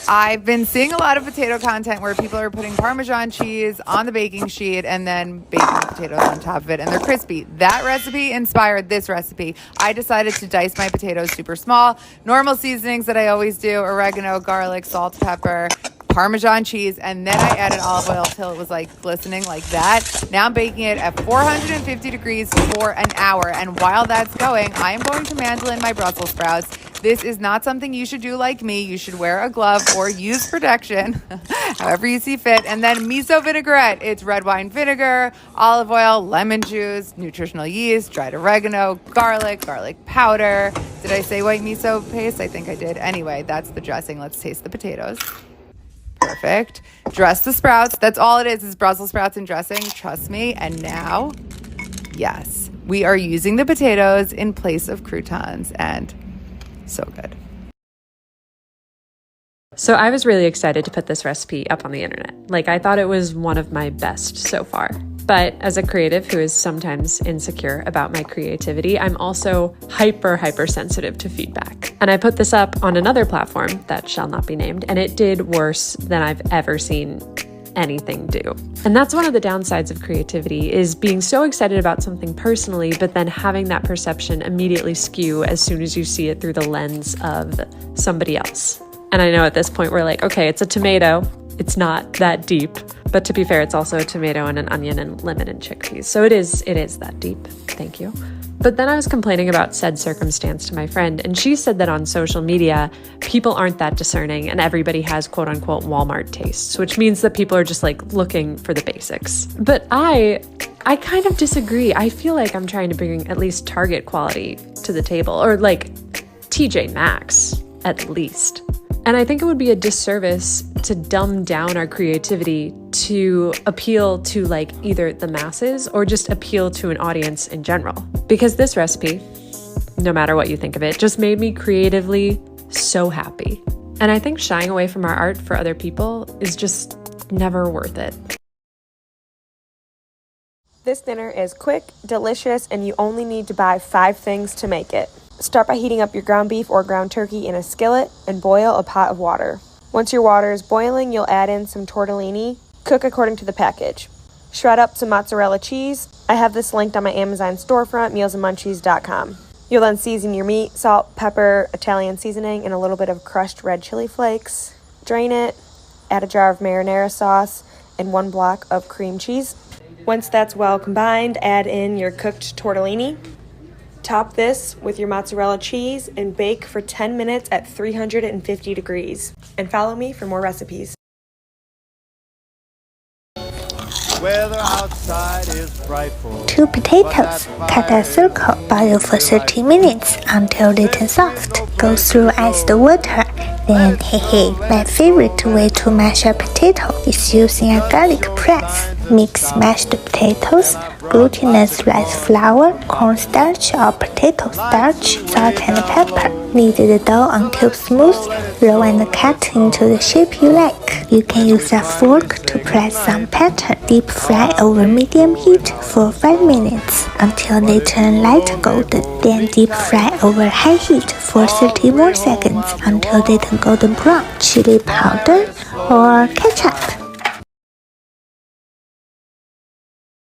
I've been seeing a lot of potato content where people are putting Parmesan cheese on the baking sheet and then baking the potatoes on top of it, and they're crispy. That recipe inspired this recipe. I decided to dice my potatoes super small. Normal seasonings that I always do: oregano, garlic, salt, pepper, Parmesan cheese, and then I added olive oil till it was like glistening like that. Now I'm baking it at 450 degrees for an hour, and while that's going, I am going to mandolin my Brussels sprouts. This is not something you should do like me. You should wear a glove or use protection, however you see fit. And then miso vinaigrette. It's red wine vinegar, olive oil, lemon juice, nutritional yeast, dried oregano, garlic powder. Did I say white miso paste? I think I did. Anyway, that's the dressing. Let's taste the potatoes. Perfect. Dress the sprouts. That's all it is Brussels sprouts and dressing. Trust me. And now, yes, we are using the potatoes in place of croutons, and so good. So I was really excited to put this recipe up on the internet. Like, I thought it was one of my best so far. But as a creative who is sometimes insecure about my creativity, I'm also hyper sensitive to feedback. And I put this up on another platform that shall not be named, and it did worse than I've ever seen anything do. And that's one of the downsides of creativity, is being so excited about something personally, but then having that perception immediately skew as soon as you see it through the lens of somebody else. And I know at this point we're like, okay, it's a tomato. It's not that deep. But to be fair, it's also a tomato and an onion and lemon and chickpeas. So it is that deep. Thank you. But then I was complaining about said circumstance to my friend, and she said that on social media, people aren't that discerning and everybody has quote unquote Walmart tastes, which means that people are just like looking for the basics. But I kind of disagree. I feel like I'm trying to bring at least Target quality to the table, or like TJ Maxx at least. And I think it would be a disservice to dumb down our creativity to appeal to like either the masses or just appeal to an audience in general. Because this recipe, no matter what you think of it, just made me creatively so happy. And I think shying away from our art for other people is just never worth it. This dinner is quick, delicious, and you only need to buy 5 things to make it. Start by heating up your ground beef or ground turkey in a skillet and boil a pot of water. Once your water is boiling, you'll add in some tortellini. Cook according to the package. Shred up some mozzarella cheese. I have this linked on my Amazon storefront, mealsandmunchies.com. You'll then season your meat, salt, pepper, Italian seasoning, and a little bit of crushed red chili flakes. Drain it, add a jar of marinara sauce, and 1 block of cream cheese. Once that's well combined, add in your cooked tortellini. Top this with your mozzarella cheese and bake for 10 minutes at 350 degrees. And follow me for more recipes. Weather outside is frightful. 2 potatoes. Cut a circle. Boil for 30 minutes until they turn soft. Go through iced water. Then, my favorite way to mash a potato is using a garlic press. Mix mashed potatoes, glutinous rice flour, cornstarch or potato starch, salt and pepper. Knead the dough until smooth. Roll and cut into the shape you like. You can use a fork to press some pattern. Deep fry over medium heat for 5 minutes until they turn light golden. Then deep fry over high heat for 30 more seconds until they turn golden brown. Chili powder or ketchup.